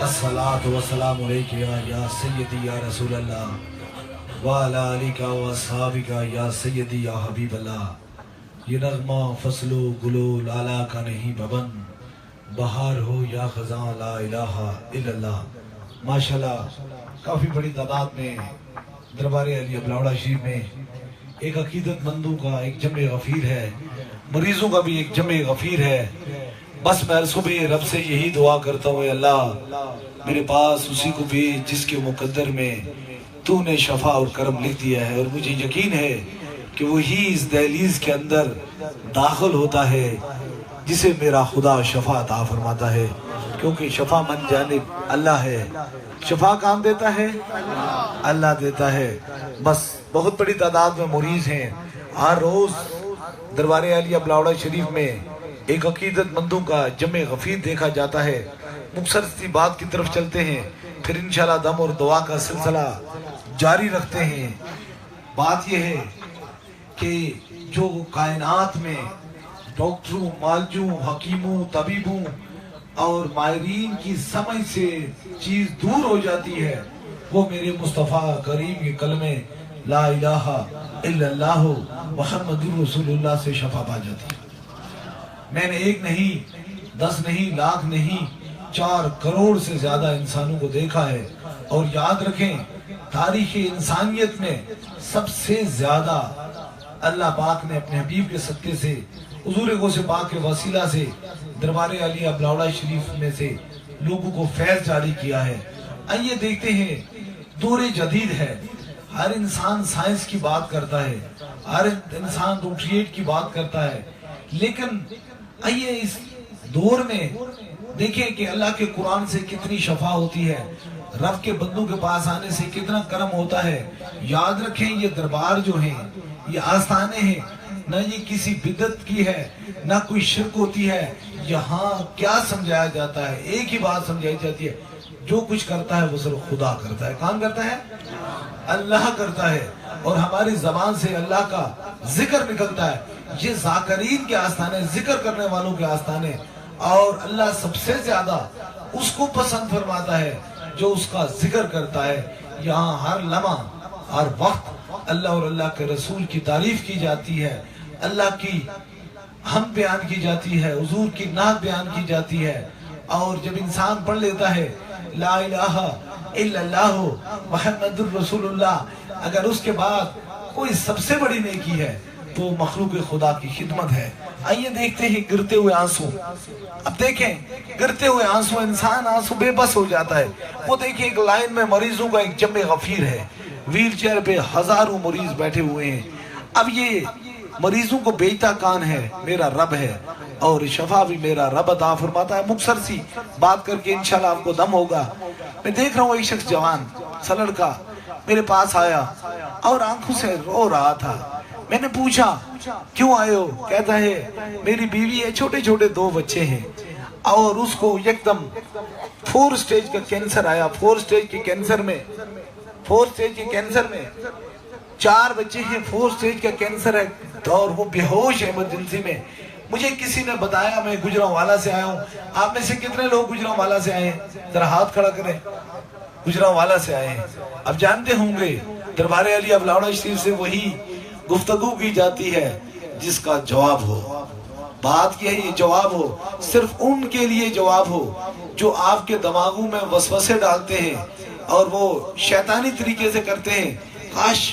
अस्सलातु वस्सलामु अलैका या सय्यदी या रसूल अल्लाह व अला आलिका व अस्हाबिका या सय्यदी या हबीब अल्लाह। ये नग़्मा फसलो गुलो लाला का नहीं बबन, बहार हो या ख़ज़ां ला इलाहा इल्लल्लाह। माशाल्लाह काफ़ी बड़ी तादाद में दरबार अली अबलावड़ा शरीफ में एक अकीदतमंदों का एक जमे गफ़ीर है, मरीजों का भी एक जमे गफ़ीर है। बस मैं सुबह रब से यही दुआ करता हूँ, अल्लाह मेरे पास उसी को भी जिसके मुकद्दर में तूने शफा और करम लिख दिया है। और मुझे यकीन है कि वही इस दहलीज के अंदर दाखिल होता है जिसे मेरा खुदा शफा अता फरमाता है, क्योंकि शफा मन जानिब अल्लाह है। शफा कौन देता है? अल्लाह देता है। बस बहुत बड़ी तादाद में मरीज हैं। हर रोज दरबार अली अबलावड़ा शरीफ में एक अकीदतमंदों का जमे गफीर देखा जाता है। मुख्तसर सी बात की तरफ चलते हैं, फिर इंशाल्लाह दम और दुआ का सिलसिला जारी रखते हैं। बात यह है कि जो कायनात में डॉक्टरों, मालजों, हकीमों, तबीबों और माहिरीन की समझ से चीज दूर हो जाती है, वो मेरे मुस्तफ़ा करीम के कलमे ला इलाहा इल्लल्लाह मुहम्मदुर रसूलुल्लाह से शफा पा जाती है। मैंने एक नहीं, 10 नहीं, लाख नहीं, 4 करोड़ से ज्यादा इंसानों को देखा है। और याद रखें, तारीख इंसानियत में सबसे ज्यादा अल्लाह पाक ने अपने हबीब के सदके से, हुजूर गौसे पाक के वसीला से दरबार अली अबलावड़ा शरीफ में से लोगों को फैज जारी किया है। आइए देखते हैं, दौरे जदीद है, हर इंसान साइंस की बात करता है, हर इंसान डॉक्टरेट की बात करता है, लेकिन आइए इस दौर में देखें कि अल्लाह के कुरान से कितनी शफा होती है, रब के बंदों के पास आने से कितना करम होता है। याद रखें, ये दरबार जो है, ये आस्थाने हैं, न ये किसी बिदत की है, न कोई शिरक होती है। यहाँ क्या समझाया जाता है? एक ही बात समझाई जाती है, जो कुछ करता है वो सिर्फ खुदा करता है। कौन करता है? अल्लाह करता है। और हमारी जबान से अल्लाह का जिक्र निकलता है। ये जाकरीन के आस्थाने, जिक्र करने वालों के आस्थाने। और अल्लाह सबसे ज्यादा उसको पसंद फरमाता है जो उसका जिक्र करता है। यहाँ हर लम्हा, हर वक्त अल्लाह और अल्लाह के रसूल की तारीफ की जाती है, अल्लाह की हम बयान की जाती है, हुजूर की नात बयान की जाती है। और जब इंसान पढ़ लेता है ला इलाहा इल्लल्लाह मुहम्मदुर रसूलुल्लाह, अगर उसके बाद कोई सबसे बड़ी नेकी है तो मखलूक खुदा की खिदमत है। आइए देखते हैं गिरते हुए आंसू। अब देखें, गिरते हुए आंसू, इंसान आंसू बेबस हो जाता है। वो देखिए, एक लाइन में मरीजों का एक जमे गफीर है, व्हील चेयर पे हजारों मरीज बैठे हुए हैं। अब ये मरीजों को बेचता कौन है? मेरा रब है। और शफा भी मेरा रब अता फरमाता है। मुख्तसर सी बात करके इंशाल्लाह आपको दम होगा। मैं देख रहा हूँ एक शख्स जवान सा लड़का मेरे पास आया और आंखों से रो रहा था। मैंने पूछा क्यों आए हो? कहता है मेरी बीवी है, छोटे छोटे 2 बच्चे हैं और उसको एकदम 4 स्टेज का कैंसर आया। 4 स्टेज के कैंसर में 4 बच्चे हैं, 4 स्टेज का कैंसर है और वो बेहोश है इमरजेंसी में। मुझे किसी ने बताया, मैं गुजरांवाला से आया हूँ। आप में से कितने लोग गुजरांवाला से आए हैं? जरा हाथ खड़ा करें। गुजरांवाला से आए हैं। अब जानते होंगे दरबार अली अबलावड़ा शरीफ से वही गुफ्तगू की जाती है जिसका जवाब हो। बात क्या है? ये जवाब हो, सिर्फ उनके लिए जवाब हो जो आपके दिमागों में वसवसे डालते हैं और वो शैतानी तरीके से करते हैं। काश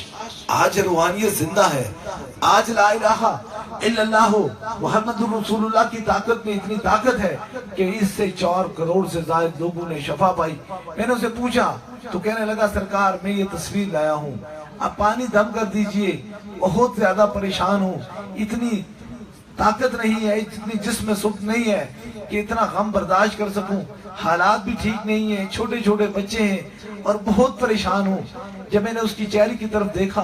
आज रूहानियत जिंदा है, आज ला इलाहा इल्लल्लाह मुहम्मदुर रसूलुल्लाह की ताकत में इतनी ताकत है कि इससे 4 करोड़ से ज्यादा लोगों ने शफा पाई। मैंने उसे पूछा तो कहने लगा, सरकार मैं ये तस्वीर लाया हूँ, आप पानी दम कर दीजिए, बहुत ज्यादा परेशान हूँ, इतनी ताकत नहीं है, इतनी जिस्म सुख नहीं है कि इतना गम बर्दाश्त कर सकूं, हालात भी ठीक नहीं है, छोटे छोटे बच्चे हैं और बहुत परेशान हूँ। जब मैंने उसकी चेहरे की तरफ देखा,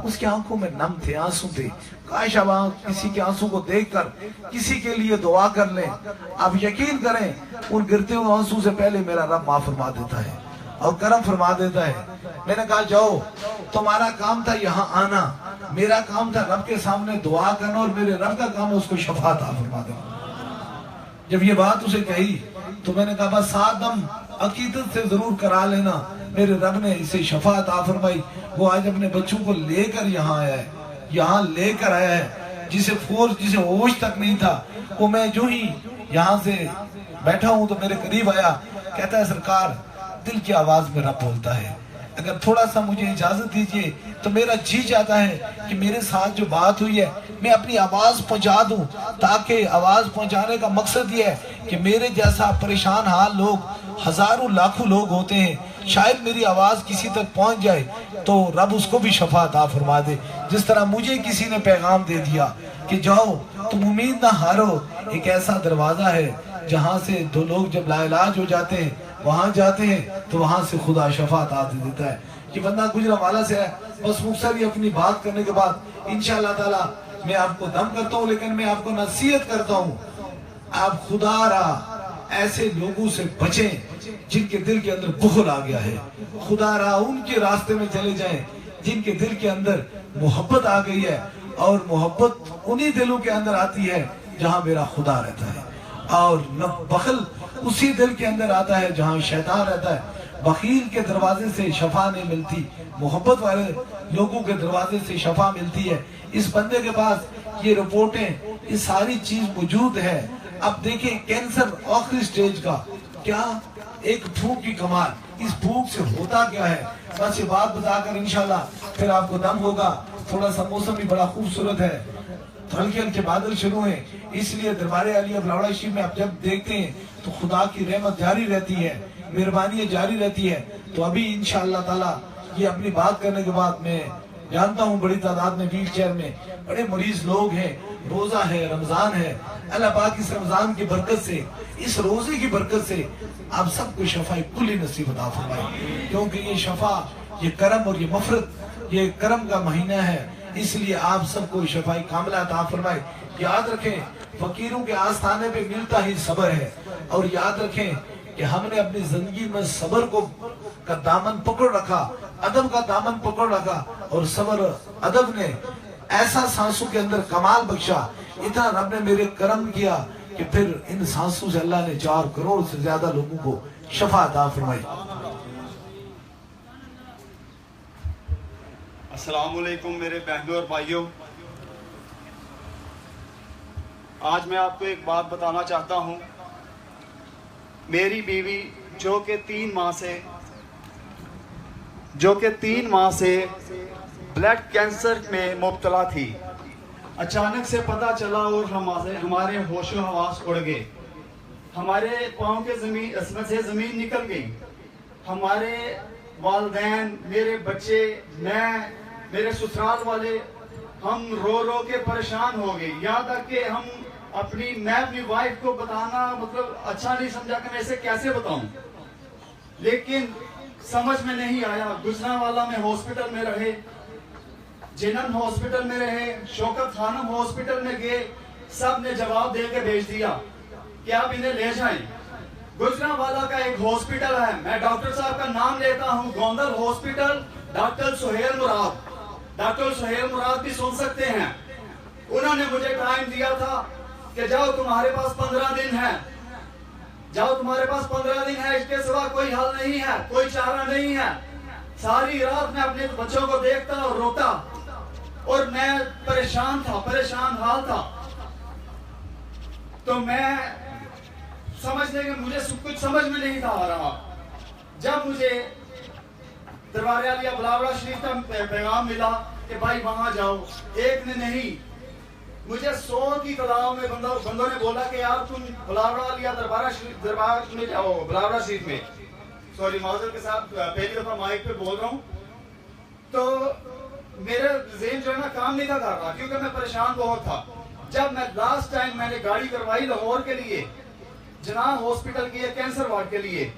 उसकी आंखों में नम थे, आंसू थे। काश अब किसी के आंसू को देखकर किसी के लिए दुआ कर लें। आप यकीन करें, उन गिरते हुए आंसू से पहले मेरा रब माफ फरमा देता है और करम फरमा देता है। मैंने कहा जाओ, तुम्हारा काम था यहाँ आना, मेरा काम था रब के सामने दुआ करना और मेरे रब का काम है उसको शफा अता फरमा देना। जब ये बात उसे कही तो मैंने कहा बस 7 दम अकीदत से जरूर करा लेना। मेरे रब ने इसे शफा अता फरमाई। वो आज अपने बच्चों को लेकर यहाँ आया है, यहाँ लेकर आया है, जिसे होश तक नहीं था। वो मैं जो ही यहाँ से बैठा हूँ तो मेरे करीब आया, कहता है सरकार दिल की आवाज में रब बोलता है, अगर थोड़ा सा मुझे इजाजत दीजिए तो मेरा जी चाहता है कि मेरे साथ जो बात हुई है मैं अपनी आवाज पहुंचा दूं, ताकि आवाज पहुंचाने का मकसद ये है कि मेरे जैसा परेशान हाल लोग हजारों लाखों लोग होते हैं, शायद मेरी आवाज किसी तक पहुंच जाए तो रब उसको भी शफा अता फरमा दे। जिस तरह मुझे किसी ने पैगाम दे दिया कि जाओ तुम उम्मीद ना हारो, एक ऐसा दरवाजा है जहाँ से दो लोग जब लाइलाज हो जाते हैं वहां जाते हैं तो वहां से खुदा शफा अता दे देता है। ये बंदा गुजरांवाला से है। बस मुख्तसर ही अपनी बात करने के बाद इंशाअल्लाह ताला मैं आपको दम करता हूँ, लेकिन मैं आपको नसीहत करता हूँ, आप खुदा रा ऐसे लोगों से बचें जिनके दिल के अंदर बुखल आ गया है। खुदा रा उनके रास्ते में चले जाएं जिनके दिल के अंदर मोहब्बत आ गई है, और मोहब्बत उन्हीं दिलों के अंदर आती है जहाँ मेरा खुदा रहता है, और न बखल उसी दिल के अंदर आता है जहाँ शैतान रहता है। बखील के दरवाजे से शफा नहीं मिलती, मोहब्बत वाले लोगों के दरवाजे से शफा मिलती है। इस बंदे के पास ये रिपोर्टें, ये सारी चीज मौजूद है। अब देखिए कैंसर आखिरी स्टेज का, क्या एक भूख की कमाल, इस भूख से होता क्या है, बस ये बात बताकर इंशाल्लाह फिर आपको दम होगा। थोड़ा सा मौसम भी बड़ा खूबसूरत है, हल्के हल्के बादल शुरू हैं, इसलिए दरबारे आलिया बिलावड़ा शरीफ में आप जब देखते हैं तो खुदा की रहमत जारी रहती है, मेहरबानी जारी रहती है। तो अभी इंशाअल्लाह ताला ये अपनी बात करने के बाद मैं जानता हूँ बड़ी तादाद में व्हील चेयर में बड़े मरीज लोग हैं, रोजा है, रमजान है। अल्लाह पाक इस रमजान की बरकत से, इस रोजे की बरकत से आप सबको शफाई कुल्ली नसीब अता फरमाए, क्योंकि ये शफा, ये करम और ये मफरत, ये करम का महीना है, इसलिए आप सबको शफाई कामिला अता फरमाए। याद रखें फकीरों के आस्थाने पे मिलता ही सबर है, और याद रखें कि हमने अपनी जिंदगी में सबर को का दामन पकड़ रखा, अदब का दामन पकड़ रखा, और सबर अदब ने ऐसा सांसों के अंदर कमाल बख्शा, इतना रब ने मेरे करम किया कि फिर इन सांसों से अल्लाह ने 4 करोड़ से ज्यादा लोगों को शफा अता फरमाई। अस्सलाम वालेकुम मेरे बहनों और भाइयों, आज मैं आपको एक बात बताना चाहता हूँ। मेरी बीवी जो कि 3 माह से ब्लड कैंसर में मुब्तला थी, अचानक से पता चला और हमारे होशो हवास उड़ गए, हमारे पाँव के इसमें से ज़मीन निकल गई। हमारे वालिदैन, मेरे बच्चे, मैं, मेरे ससुराल वाले, हम रो रो के परेशान हो गए। यहाँ तक कि मैं अपनी वाइफ को बताना मतलब अच्छा नहीं समझा कि मैं इसे कैसे बताऊं, लेकिन समझ में नहीं आया। गुजरांवाला में हॉस्पिटल में रहे, जिनन हॉस्पिटल में रहे, शौकत खानम हॉस्पिटल में गए, सब ने जवाब दे के भेज दिया कि आप इन्हें ले जाएं। गुजरांवाला का एक हॉस्पिटल है, मैं डॉक्टर साहब का नाम लेता हूँ, गोंदल हॉस्पिटल, डॉक्टर सुहेल मुराद। डॉक्टर सुहेल मुराद भी सुन सकते हैं। उन्होंने मुझे टाइम दिया था कि जाओ तुम्हारे पास 15 दिन है, जाओ तुम्हारे पास 15 दिन है, इसके सिवा कोई हल नहीं है, कोई चारा नहीं है। सारी रात मैं अपने बच्चों को देखता और रोता, और मैं परेशान था, परेशान हाल था। तो मैं समझने के मुझे कुछ समझ में नहीं था आ रहा। जब मुझे दरबार आलिया बिलावड़ा शरीफ का पैगाम मिला कि भाई वहां जाओ, एक ने नहीं, मुझे 100 की तादाद में बंदों ने बोला कि यार तुम बिलावड़ा आलिया दरबार में जाओ, बिलावड़ा शरीफ में। सॉरी माजूर के साथ पहली दफा माइक पे बोल रहा हूँ। तो मेरा ज़हन जो है ना काम नहीं था कर रहा, क्योंकि मैं परेशान बहुत था। जब मैं लास्ट टाइम मैंने गाड़ी करवाई लाहौर के लिए, जनाब हॉस्पिटल की कैंसर वार्ड के लिए,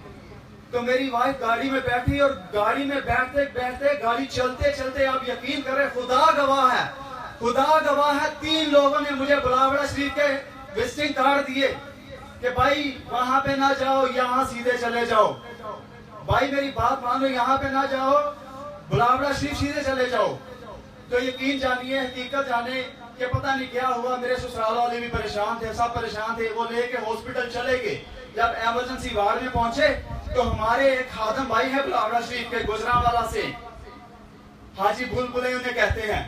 तो मेरी वाइफ गाड़ी में बैठी, और गाड़ी में बैठते बैठते गाड़ी चलते चलते, आप यकीन करें, खुदा गवाह है, खुदा गवाह है, 3 लोगों ने मुझे बिलावड़ा शरीफ के विजिटिंग कार्ड दिए कि भाई वहां पे ना जाओ, यहाँ सीधे चले जाओ। भाई मेरी बात मानो, यहाँ पे ना जाओ, बिलावड़ा शरीफ सीधे चले जाओ। तो यकीन जानिए, हकीकत जाने कि पता नहीं क्या हुआ, मेरे ससुराल वाले भी परेशान थे, सब परेशान थे। वो लेके हॉस्पिटल चले गए। जब इमरजेंसी वार्ड में पहुंचे तो हमारे एक खादम भाई है बुलावड़ा शरीफ के गुजरांवाला से, हाजी बुलबुले उन्हें कहते हैं,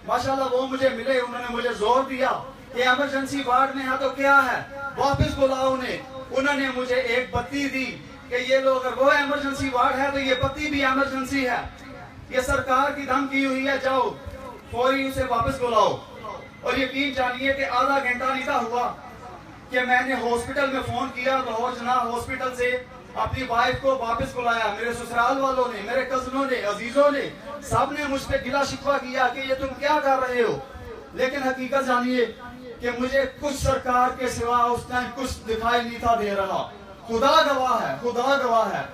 माशाल्लाह वो मुझे मिले, उन्होंने मुझे जोर दिया कि इमरजेंसी वार्ड में है तो क्या है, वापस बुलाओ उन्हें। उन्होंने मुझे एक बत्ती दी कि ये लो, अगर वो इमरजेंसी वार्ड है तो ये बत्ती भी इमरजेंसी है, ये सरकार की धमकी हुई है, जाओ फौरी उसे वापस बुलाओ। और यकीन जानिए कि आधा घंटा नहीं था हुआ कि मैंने हॉस्पिटल में फोन किया, लाहौर जना हॉस्पिटल से अपनी वाइफ को वापस बुलाया। मेरे ससुराल वालों ने, मेरे कजनों ने, अजीजों ने, सब ने मुझ पर गिला शिकवा किया कि ये तुम क्या कर रहे हो। लेकिन हकीकत जानिए कि मुझे कुछ सरकार के सिवा उस टाइम कुछ दिखाई नहीं था दे रहा। खुदा गवाह है, खुदा गवाह है।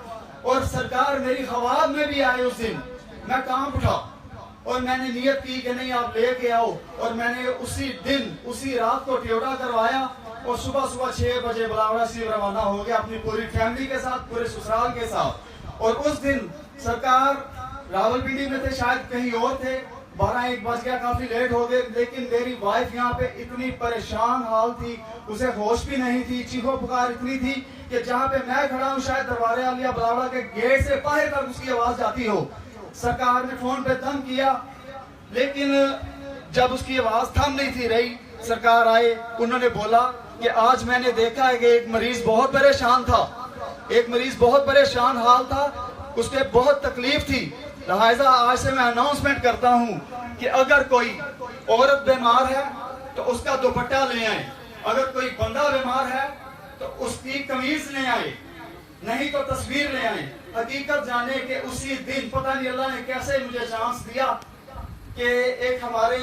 और सरकार मेरी ख्वाब में भी आई उस दिन, मैं कांप उठा और मैंने नियत की कि नहीं आप लेके आओ। और मैंने उसी दिन उसी रात को टियोड़ा करवाया और सुबह 6 बजे बुलावड़ा शरीफ रवाना हो गया अपनी पूरी फैमिली के साथ, पूरे ससुराल के साथ। और उस दिन सरकार रावलपिंडी में थे, शायद कहीं और थे, 12-1 बज गया, काफी लेट हो गए। लेकिन मेरी वाइफ यहाँ पे इतनी परेशान हाल थी, उसे होश भी नहीं थी, चीखो पुकार इतनी थी कि जहाँ पे मैं खड़ा हूँ शायद दरबारे आलिया बुलावड़ा के गेट से बाहर तक उसकी आवाज जाती हो। सरकार ने फोन पे दम किया, लेकिन जब उसकी आवाज थम नहीं थी रही, सरकार आए, उन्होंने बोला कि आज मैंने देखा है कि एक मरीज बहुत परेशान था, एक मरीज बहुत परेशान हाल था, उसके बहुत तकलीफ थी। लिहाजा आज से मैं अनाउंसमेंट करता हूँ कि अगर कोई औरत बीमार है तो उसका दुपट्टा ले आए, अगर कोई बंदा बीमार है तो उसकी कमीज ले आए, नहीं तो तस्वीर ले आए। हकीकत जाने के उसी दिन पता नहीं अल्लाह ने कैसे मुझे चांस दिया कि एक हमारे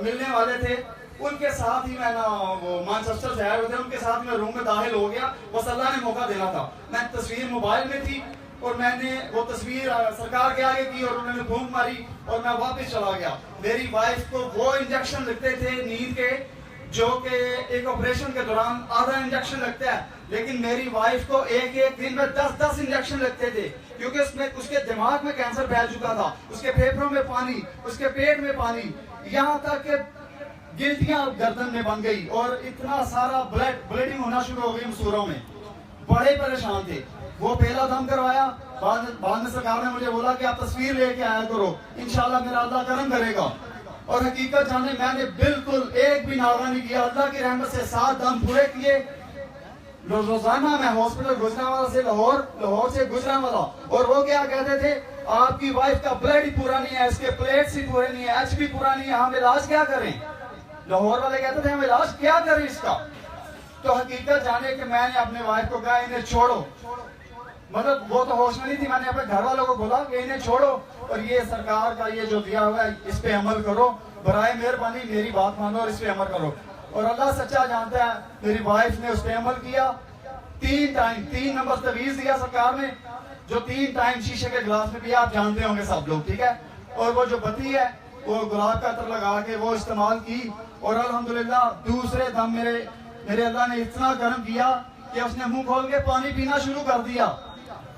मिलने वाले थे, उनके साथ ही मैं ना वो मैनचेस्टर से आए हुए थे, उनके साथ मैं रूम में दाखिल हो गया। बस अल्लाह ने मौका देना था, मैं तस्वीर मोबाइल में थी और मैंने वो तस्वीर सरकार के आगे की और उन्होंने फूंक मारी और मैं वापस चला गया। मेरी वाइफ को वो इंजेक्शन लगते थे नींद के, जो कि एक ऑपरेशन के दौरान आधा इंजेक्शन लगता है, लेकिन मेरी वाइफ को एक दिन में 10 इंजेक्शन लगते थे, क्योंकि उसके दिमाग में कैंसर फैल चुका था, उसके फेफड़ों में पानी, उसके पेट में पानी, यहाँ तक कि गिल्टियां गर्दन में बन गई और इतना सारा ब्लीडिंग होना शुरू हो गई मसूरों में। बड़े परेशान थे। वो पहला दम करवाया, बाद में सरकार ने मुझे बोला कि आप तस्वीर लेके आया करो, इंशाल्लाह मेरा अल्लाह करम करेगा। और हकीकत जाने मैंने बिल्कुल एक भी नागा नहीं किया, अल्लाह की रहमत से 7 दम पूरे किए। रोजाना मैं हॉस्पिटल गुजरांवाला से लाहौर से गुजरांवाला, और वो क्या कहते थे, आपकी वाइफ का ब्लड ही पूरा नहीं है, इसके प्लेट्स ही पूरे नहीं है, एचपी पूरा नहीं है, हम इलाज क्या करें। लाहौर वाले कहते थे हम इलाज क्या करें इसका। तो हकीकत जाने कि मैंने अपने वाइफ को कहा इन्हें छोड़ो, मतलब वो तो होश में नहीं थी, मैंने अपने घर वालों को बोला कि इन्हें छोड़ो और ये सरकार का ये जो दिया हुआ है इस पे अमल करो, बराए मेहरबानी मेरी बात मानो और इस पे अमल करो। और अल्लाह सच्चा जानता है, मेरी वाइफ ने उस पे अमल किया। 3 नंबर तवीज दिया सरकार ने, जो 3 टाइम शीशे के गिलास में पिया, आप जानते होंगे सब लोग, ठीक है। और वो जो बत्ती है वो गुलाब का अतर लगा के वो इस्तेमाल की, और अल्हम्दुलिल्लाह दूसरे दम मेरे अल्लाह ने इतना करम किया कि उसने मुंह खोल के पानी पीना शुरू कर दिया।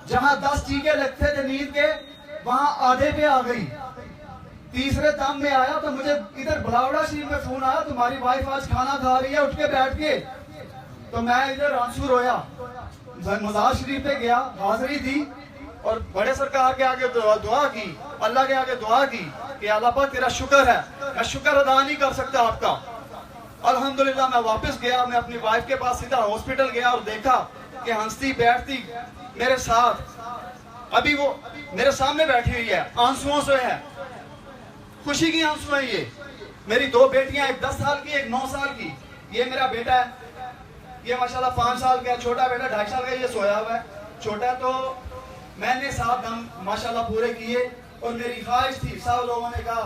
जहां 10 टीके लगते थे नींद के, वहां आधे पे आ गई। तीसरे दम में आया तो मुझे इधर बुलावड़ा शरीफ में फोन आया, तुम्हारी वाइफ आज खाना खा रही है, उठ के बैठ के। तो मैं इधर आंसू रोया, मजार शरीफ पे गया, हाजिरी दी और बड़े सरकार के आगे दुआ की, अल्लाह के आगे दुआ की कि अल्लाह पाक तेरा शुक्र है, मैं शुक्र अदा नहीं कर सकता आपका। अल्हम्दुलिल्लाह मैं वापस गया, मैं अपनी वाइफ के पास सीधा हॉस्पिटल गया और देखा कि हंसती बैठती मेरे साथ, अभी वो मेरे सामने बैठी हुई है, आंसुओं से है, खुशी की आंसू है। ये मेरी 2 बेटियां, एक 10 साल की, एक 9 साल की। ये मेरा बेटा है, ये माशाल्लाह 5 साल का है, छोटा बेटा 2.5 साल का, ये सोया हुआ है, छोटा। तो मैंने 7 दम माशाल्लाह पूरे किए और मेरी ख्वाहिश थी, सब लोगों ने कहा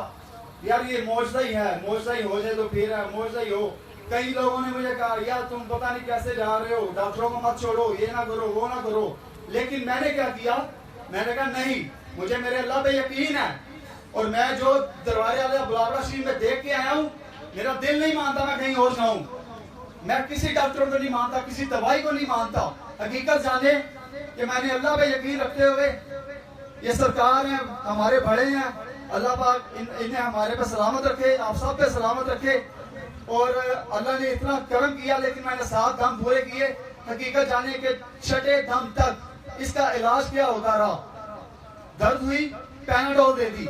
यार ये मौजदा ही है, मौजदा ही हो जाए तो फिर है, मौजदा ही हो। कई लोगों ने मुझे कहा यार तुम पता नहीं कैसे जा रहे हो, डॉक्टरों को मत छोड़ो, ये ना करो वो ना करो। लेकिन मैंने क्या किया, मैंने कहा नहीं, मुझे मेरे अल्लाह पे यकीन है और मैं जो दरबारे वाले बुलावड़ा शरीफ में देख के आया हूँ, मेरा दिल नहीं मानता मैं कहीं और जाऊं। मैं किसी डॉक्टर को नहीं मानता, किसी दवाई को नहीं मानता। हकीकत जाने कि मैंने अल्लाह पे यकीन रखते हुए, ये सरकार है, हमारे बड़े हैं, अल्लाह पाक इन्हें हमारे पे सलामत रखे, आप सब पे सलामत रखे। और अल्लाह ने इतना करम किया, लेकिन मैंने 7 दम पूरे किए। हकीकत जाने के 6ठे दम तक इसका इलाज क्या होता रहा? दर्द हुई पैनाडोल दे दी,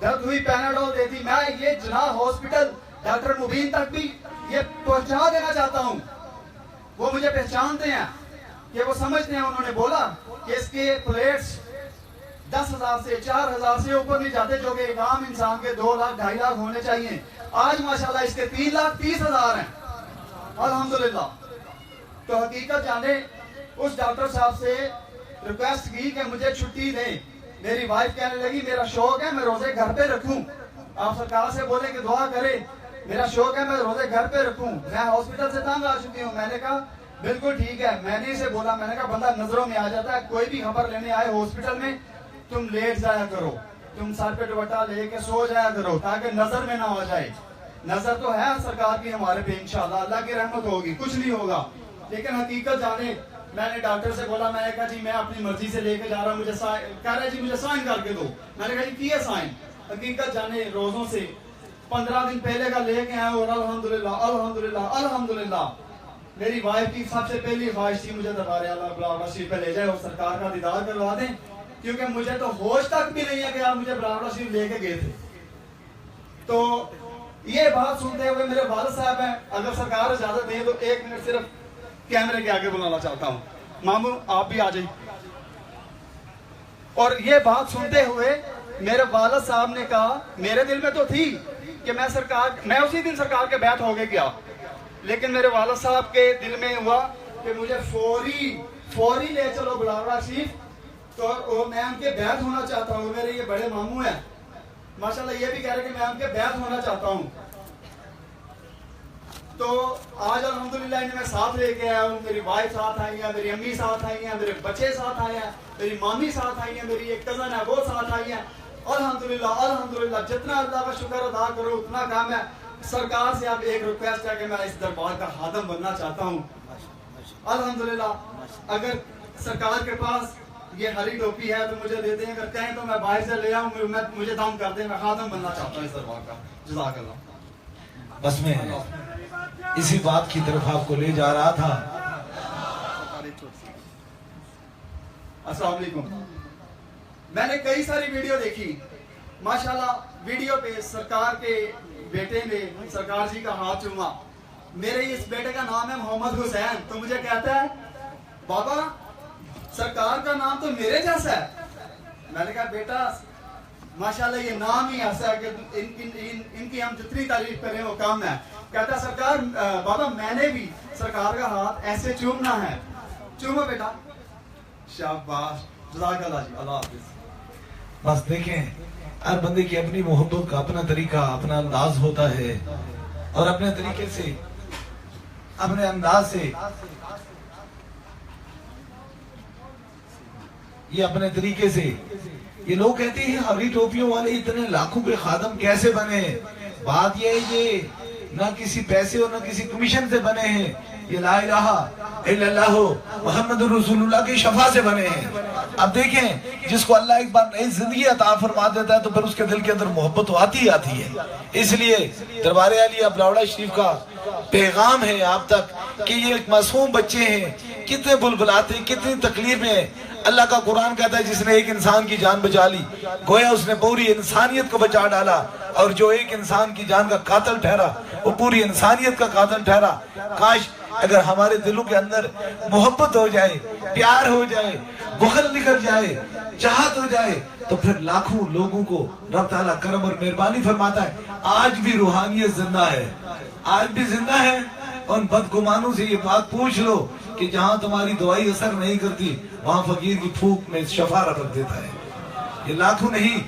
दर्द हुई पैनाडोल दे दी। मैं ये जिना हॉस्पिटल डॉक्टर मुबीन तक भी ये पहुंचा देना चाहता हूं। वो मुझे पहचानते हैं कि वो समझते हैं, उन्होंने बोला कि इसके प्लेट्स 10,000 से 4,000 से ऊपर नहीं जाते, जो कि एक आम इंसान के 2 लाख 2.5 लाख होने चाहिए। आज माशाल्लाह इसके 3,30,000 हैं, अल्हम्दुलिल्लाह। तो हकीकत जाने उस डॉक्टर साहब से रिक्वेस्ट की कि मुझे छुट्टी दें। मेरी वाइफ कहने लगी मेरा शौक है मैं रोजे घर पे रखूं, आप सरकार से बोले कि दुआ करें, मेरा शौक है मैं रोजे घर पे रखूं, मैं हॉस्पिटल से तंग आ चुकी हूं। मैंने कहा बिल्कुल ठीक है। मैंने इसे बोला, मैंने कहा बंदा नजरों में आ जाता है, कोई भी खबर लेने आए हॉस्पिटल में तुम लेट जाया करो, तुम सर पे दुपट्टा लेके सो जाया करो ताकि नजर में ना आ जाए। नजर तो है सरकार की हमारे पे, इंशाल्लाह अल्लाह की रहमत होगी, कुछ नहीं होगा। लेकिन हकीकत जाने मैंने डॉक्टर से बोला, मैंने कहा जी मैं अपनी मर्जी से लेके जा रहा हूँ, मुझे कह रहे जी मुझे साइन करके दो। मैंने कहा जी किया साइन। हकीकत जाने रोजों से 15 दिन पहले का लेके आए और अल्हम्दुलिल्लाह अल्हम्दुलिल्लाह अल्हम्दुलिल्लाह। मेरी वाइफ की सबसे पहली ख्वाहिश थी मुझे दरबार आला बुलावड़ा शरीफ पे ले जाए और सरकार का दीदार करवा दें, क्योंकि मुझे तो होश तक भी नहीं है कि आप मुझे बुलावड़ा शरीफ लेके गए थे। तो ये बात सुनते हुए मेरे वालिद साहब हैं, अगर सरकार इजाजत दे तो 1 मिनट सिर्फ कैमरे के आगे बुलाना चाहता हूँ। मामू आप भी आ जाइए। और ये बात सुनते हुए मेरे वालिद साहब ने कहा, मेरे दिल में तो थी कि मैं उसी दिन सरकार के बैठ हो गया, लेकिन मेरे वालिद साहब के दिल में हुआ कि मुझे फौरी ले चलो बुलावड़ा शरीफ। तो मैं उनके बैठ होना चाहता हूँ। मेरे ये बड़े मामू हैं माशाल्लाह, ये भी कह रहे कि मैं उनके बैठ होना चाहता हूँ। तो आज अल्हम्दुलिल्लाह इन्हें मैं साथ लेके आया हूँ। मेरी वाइफ साथ आई है, मेरी अम्मी साथ आई है, मेरे बच्चे साथ आए हैं, मेरी मामी साथ आई है, मेरी एक कजन है वो साथ आई है। अल्हम्दुलिल्लाह अल्हम्दुलिल्लाह, जितना अल्लाह का शुक्र अदा करो उतना काम है। सरकार से अब एक रिक्वेस्ट है कि मैं इस दरबार का खादम बनना चाहता हूँ। अल्हम्दुलिल्लाह अगर सरकार के पास ये हरी टोपी है तो मुझे देते हैं, अगर कहें तो मैं बाहर से ले आऊँ, मुझे दाम कर दे, मैं खादम बनना चाहता हूँ इस दरबार का। जज़ाकल्लाह। बस मैं इसी बात की तरफ आपको ले जा रहा था। अस्सलाम वालेकुम। मैंने कई सारी वीडियो देखी माशाल्लाह, वीडियो पे सरकार के बेटे ने सरकार जी का हाथ चूमा। मेरे इस बेटे का नाम है मोहम्मद हुसैन। तो मुझे कहता है बाबा सरकार का नाम तो मेरे जैसा है। मैंने कहा बेटा माशाल्लाह ये नाम ही ऐसा है कि इनकी हम जितनी तारीफ करें वो कम है। कहता सरकार बाबा मैंने भी सरकार का हाथ ऐसे चूमना है। चूमो बेटा। शाबाश, जज़ाकल्लाह जी, अल्लाह हाफिज़। बस देखें, हर बंदे की अपनी मोहब्बत का अपना तरीका, अपना अंदाज होता है, और अपने तरीके से, अपने अंदाज से, ये अपने तरीके से, ये लोग कहते हैं हरी टोपियों वाले इतने लाखों के खादम कैसे बने। बात ये है ये ना किसी पैसे और ना किसी कमीशन से बने हैं, ये ला इलाहा इल्लल्लाह मुहम्मदुर रसूलुल्लाह की शफा से बने हैं। अब देखें, जिसको अल्लाह एक बार नई जिंदगी अता फरमा देता है तो फिर उसके दिल के अंदर मोहब्बत तो आती ही आती है। इसलिए दरबार आलिया बुलावड़ा शरीफ का पैगाम है आप तक कि ये एक मासूम बच्चे हैं, कितने बुलबुलाते, कितनी तकलीफें। अल्लाह का कुरान कहता है जिसने एक इंसान की जान बचा ली गोया उसने पूरी इंसानियत को बचा डाला, और जो एक इंसान की जान का कातिल ठहरा वो पूरी इंसानियत का कातिल ठहरा। काश अगर हमारे दिलों के अंदर मोहब्बत हो जाए, प्यार हो जाए, बुखल निकल जाए, चाहत हो जाए, तो फिर लाखों लोगों को रब ताला करम और मेहरबानी फरमाता है। आज भी रूहानियत जिंदा है, आज भी जिंदा है। उन बदगुमानों से ये बात पूछ लो कि जहां तुम्हारी दवाई असर नहीं करती वहां फकीर की फूक में शफा रख देता है। ये लाखों नहीं,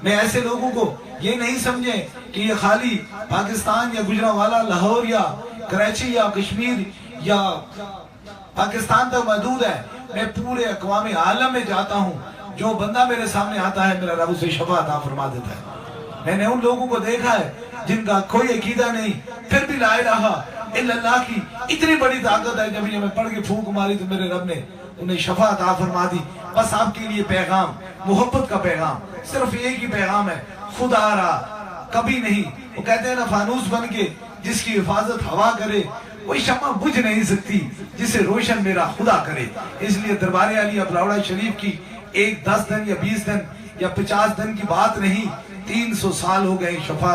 मैं ऐसे लोगों को ये नहीं समझे कि ये खाली पाकिस्तान या गुजरांवाला, लाहौर या कराची या कश्मीर या पाकिस्तान तक महदूद है। मैं पूरे अक़वाम आलम में जाता हूँ, जो बंदा मेरे सामने आता है मेरा रब उसे शफा अता फरमा देता है। मैंने उन लोगों को देखा है जिनका कोई अकीदा नहीं, फिर भी ला इलाहा इल्लल्लाह की इतनी बड़ी ताकत है, जब ये मैं पढ़ के फूंक मारी तो मेरे रब ने उन्हें शफा अता फरमा दी। बस आपके लिए पैगाम, मोहब्बत का पैगाम, सिर्फ एक ही पैगाम है, खुदा आ रहा कभी नहीं। वो कहते हैं ना, फानूस बन के जिसकी हिफाजत हवा करे कोई शम्मा बुझ नहीं सकती जिसे रोशन मेरा खुदा करे। इसलिए दरबार आली अबरावड़ा शरीफ की एक 10 दिन या 20 दिन या 50 दिन की बात नहीं, 300 साल हो गए शफा,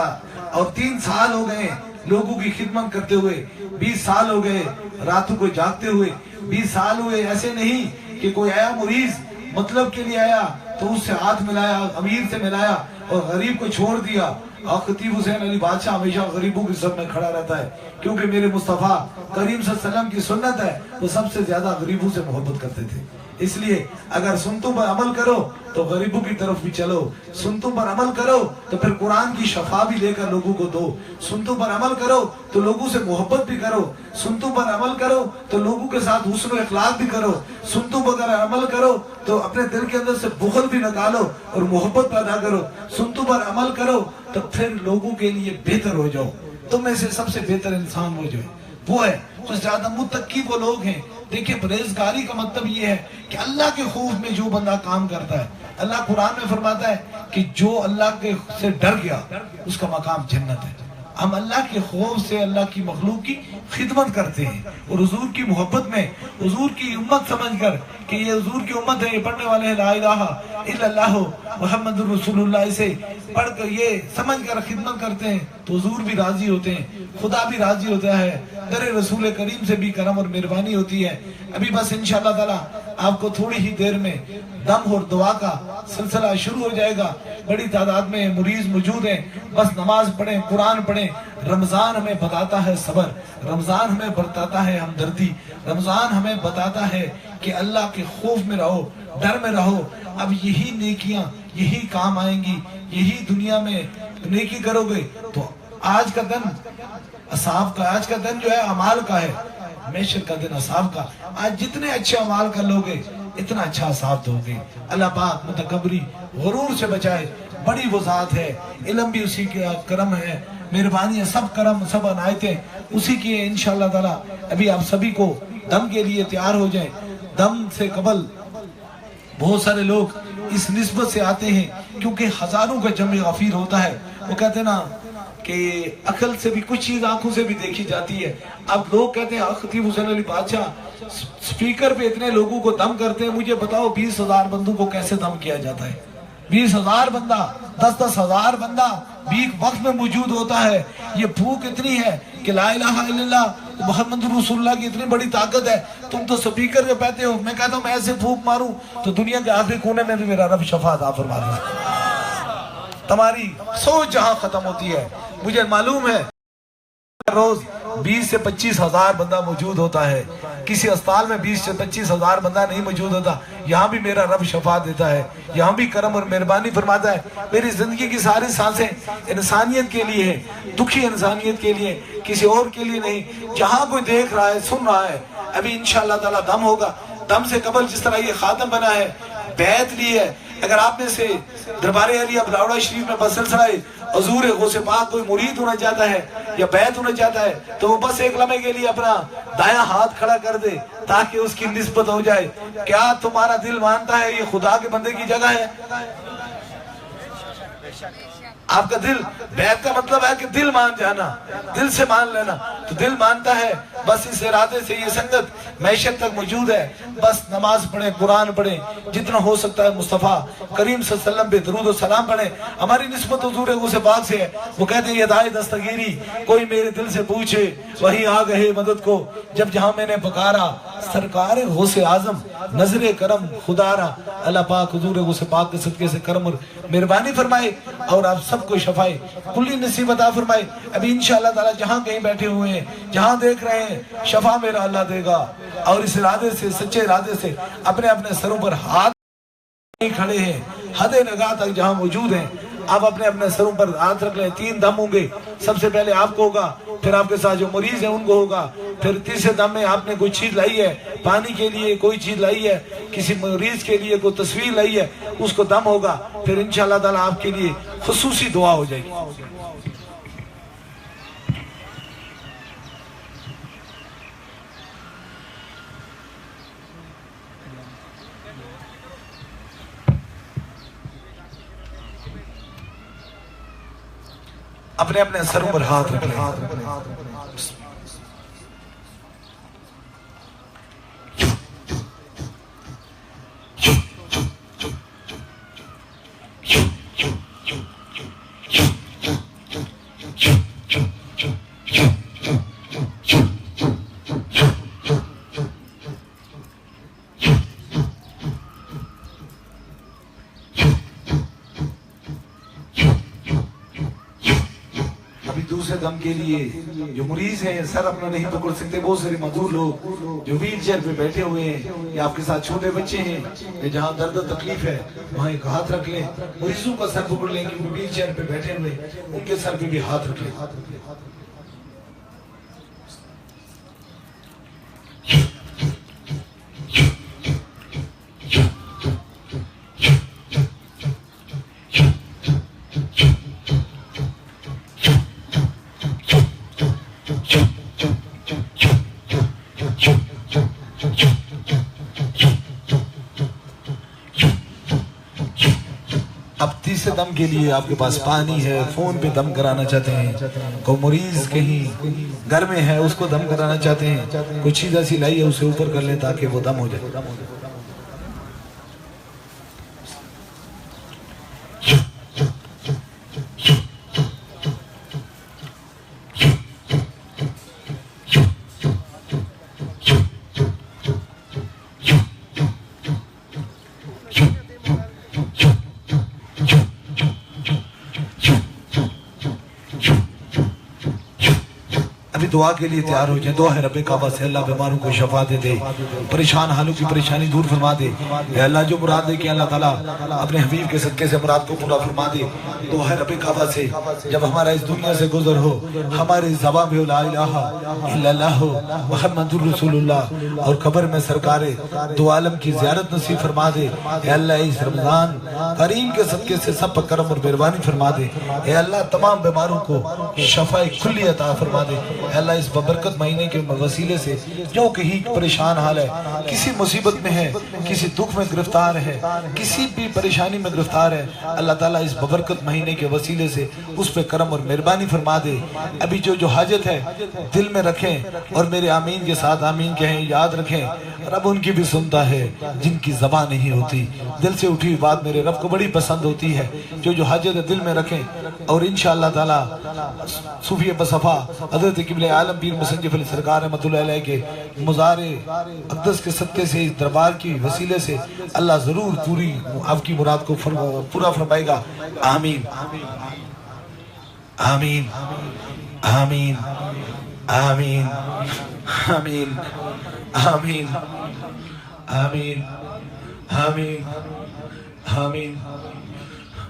और 3 साल हो गए लोगों की खिदमत करते हुए, 20 साल हो गए रातों को जागते हुए, 20 साल हुए। ऐसे नहीं कि कोई आया मुरीज मतलब के लिए आया तो उससे हाथ मिलाया, अमीर से मिलाया और गरीब को छोड़ दिया। और खतीब हुसैन अली बादशाह हमेशा गरीबों की सब में खड़ा रहता है, क्योंकि मेरे मुस्तफा करीम सल्लल्लाहु अलैहि वसल्लम की सुन्नत है, वो सबसे ज्यादा गरीबों से मोहब्बत करते थे। इसलिए अगर सुन्नतों पर अमल करो तो गरीबों की तरफ भी चलो, सुन्नतों पर अमल करो तो फिर कुरान की शफा भी लेकर लोगों को दो, सुन्नतों पर अमल करो तो लोगों से मोहब्बत भी करो, सुन्नतों पर अमल करो तो लोगों के साथ हुस्न इखलाक भी करो, सुन्नतों पर अगर अमल करो तो अपने दिल के अंदर से बुग़्ज़ भी निकालो और मोहब्बत पैदा करो, सुन्नतों पर अमल करो तो फिर लोगों के लिए बेहतर हो जाओ। तुम में से सबसे बेहतर इंसान वो है जो ज्यादा मुत्तकी वो लोग हैं। देखिए, परहेजगारी का मतलब ये है कि अल्लाह के खौफ में जो बंदा काम करता है, अल्लाह कुरान में फरमाता है कि जो अल्लाह के से डर गया उसका मकाम जन्नत है। हम अल्लाह के खौफ से अल्लाह की मखलूक की खिदमत करते हैं और हुजूर की मोहब्बत में, हुजूर की उम्मत समझकर कि ये हुजूर की उम्मत है, ये पढ़ने वाले हैं ला इलाहा इल्लल्लाह मुहम्मदुर रसूलुल्लाह, से पढ़कर ये समझकर खिदमत करते हैं तो हुजूर भी राजी होते हैं, खुदा भी राजी होता है, दरे रसूल करीम से भी करम और मेहरबानी होती है। अभी बस इंशाअल्लाह ताला आपको थोड़ी ही देर में दम और दुआ का सिलसिला शुरू हो जाएगा। बड़ी तादाद में मुरीज मौजूद हैं, बस नमाज पढ़ें, कुरान पढ़ें। रमजान हमें बताता है सब्र, रमजान हमें बताता है हमदर्दी, रमजान हमें बताता है कि अल्लाह के खौफ में रहो, डर में रहो। अब यही नेकियां, यही काम आएंगी, यही दुनिया में नेकी करोगे तो आज का दिन असाब का, आज का दिन जो है अमाल का है, मैशर का दिन असाब का। आज जितने अच्छे अमाल कर लोगे इतना अच्छा असाब दोगे। अल्लाह पाक मुतकब्बरी गुरूर से बचाए। बड़ी वो ज़ात है, इल्म भी उसी के करम है, मेहरबानी है, सब करम सब अनायतें उसी की है इंशाअल्लाह ताला। अभी आप सभी को दम के लिए तैयार हो जाएं। दम से कबल बहुत सारे लोग इस निस्बत से आते हैं क्योंकि हजारों का जमे गफीर होता है। वो कहते हैं ना कि अकल से भी कुछ चीज आंखों से भी देखी जाती है। अब लोग कहते हैं खतीब हुसैन अली बादशाह स्पीकर पे इतने लोगों को दम करते हैं, मुझे बताओ 20,000 बंदों को कैसे दम किया जाता है? 20,000 बंदा, 10-10 हजार बंदा बीक वक्त में मौजूद होता है। ये भूख इतनी है कि ला इलाहा इल्लल्लाह मुहम्मदुर रसूलुल्लाह की इतनी बड़ी ताकत है। तुम तो स्पीकर पे कहते हो, मैं कहता हूँ मैं ऐसे फूंक मारूं तो दुनिया के आखिरी कोने में भी मेरा रब शफा अता फरमा देगा। तुम्हारी सोच जहां खत्म होती है, मुझे मालूम है रोज 20 से 25 हजार बंदा मौजूद होता है। किसी अस्पताल में 20 से 25 हजार बंदा नहीं मौजूद होता। यहाँ भी मेरा रब शफा देता है, यहाँ भी करम और मेहरबानी फरमाता है। मेरी जिंदगी की सारी सांसें इंसानियत के लिए है, दुखी इंसानियत के लिए, किसी और के लिए नहीं। जहाँ कोई देख रहा है, सुन रहा है, अभी इंशाअल्लाह ताला दम होगा। दम से कबल जिस तरह ये खातम बना है, बैत ली है। अगर आप में से दरबार आली अबरावड़ा शरीफ में बसल सराय हजूर गौसे पाक कोई मुरीद होना चाहता है या बैत होना चाहता है तो वो बस एक लम्हे के लिए अपना दायां हाथ खड़ा कर दे ताकि उसकी निस्बत हो जाए। क्या तुम्हारा दिल मानता है ये खुदा के बंदे की जगह है? आपका दिल, बैत का मतलब है कि दिल मान जाना, दिल से मान लेना। तो दिल मानता है, बस इस इरादे से ये संगत मैशत तक मौजूद है। बस नमाज पढ़े, कुरान पढ़े, जितना हो सकता है मुस्तफ़ा करीम सल्लल्लाहु अलैहि वसल्लम पे दरूद और सलाम पढ़े। हमारी निस्बत हुजूर गौसे पाक से है। वो कहते हैं यदाए दस्तगीरी कोई मेरे दिल से पूछे वही आ गए मदद को। जब जहाँ मैंने पुकारा सरकार गौसे आजम नजरे करम खुदारा। अल्लाह पाक हुजूर गौसे पाक के सदके से करम और मेहरबानी फरमाए और आप सबको शफाए कुल्ली नसीब अता फरमाए। अभी इंशाअल्लाह ताला जहाँ कहीं बैठे हुए हैं, जहाँ देख रहे हैं, शफा मेरा अल्लाह देगा। और इस इरादे से, सच्चे इरादे से अपने अपने सरों पर हाथ खड़े हैं, हदे नगाह तक जहाँ मौजूद हैं, आप अपने अपने सरों पर हाथ रख लें। 3 दम होंगे, सबसे पहले आपको होगा, फिर आपके साथ जो मरीज है उनको होगा, फिर तीसरे दम में आपने कोई चीज लाई है, पानी के लिए कोई चीज लाई है, किसी मरीज के लिए कोई तस्वीर लाई है, उसको दम होगा। फिर इंशाअल्लाह ताला आपके लिए खुसूसी दुआ हो जाएगी। अपने अपने सरों पर हाथ रख लें। दूसरे दम के लिए जो मरीज हैं, सर अपना नहीं पकड़ सकते, बहुत सारे मजदूर लोग जो व्हील चेयर पे बैठे हुए हैं या आपके साथ छोटे बच्चे हैं, जहाँ दर्द तकलीफ है वहाँ एक हाथ रख लें। मरीजों का सर पकड़ लें क्योंकि व्हील चेयर पे बैठे हुए, उनके सर पे भी हाथ रख लें। अब तीसरे दम के लिए आपके पास पानी है, फोन पे दम कराना चाहते हैं, कोई मरीज कहीं घर में है उसको दम कराना चाहते हैं, कोई चीज ऐसी लाई है उसे ऊपर कर लें ताकि वो दम हो जाए। अभी दुआ के लिए तैयार हो जाए। दुआ है रब्बे काबा से अल्लाह बीमारों को शफा दे दे, परेशान हालों की परेशानी दूर फरमा दे। अल्लाह जो मुराद दे कि अल्लाह ताला अपने हबीब के सदके से मुराद को पूरा फरमा दे। दुआ है रब्बे काबा से जब हमारा इस दुनिया से गुजर हो, हमारी ज़बान पे ला इलाहा इल्लल्लाह मुहम्मदुर रसूलुल्लाह और कब्र में सरकारे दो आलम की ज़ियारत नसीब फरमा दे। अल्लाह इस रमजान करीम के सदके से सब पर करम और मेहरबानी फरमा दे। अल्लाह तमाम बीमारों को शफा खुली अता फरमा दे। अल्लाह इस बबरकत महीने के वसीले से जो कहीं परेशान हाल है, किसी मुसीबत में है, किसी दुख में गिरफ्तार है, किसी भी परेशानी में गिरफ्तार है, अल्लाह ताला इस बबरकत महीने के वसीले से उस पे करम और मेहरबानी फरमा दे। अभी जो हाजत है दिल में रखें और मेरे आमीन के साथ आमीन कहें, याद रखें रब उनकी भी सुनता है जिनकी ज़बान नहीं होती। दिल से उठी हुई बात मेरे रब को बड़ी पसंद होती है। जो हाजत है दिल में रखें और इंशाअल्लाह ताला सूफी बसफा हज़रत क़िबले आलम पीर मुसन्निफ़ अली सरकार रहमतुल्लाह अलैह के मुज़ारे अक़दस के सदक़े से इस दरबार की वसीले से अल्लाह ज़रूर पूरी आपकी मुराद को पूरा फरमाएगा। आमीन आमीन आमीन आमीन आमीन आमीन आमीन आमीन आमीन आमीन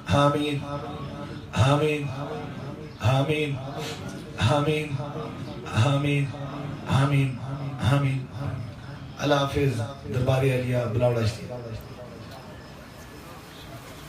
आमीन आमीन आमीन आमीन आमीन आमीन। अल्लाह हाफिज़। दरबार अलिया बिलावल।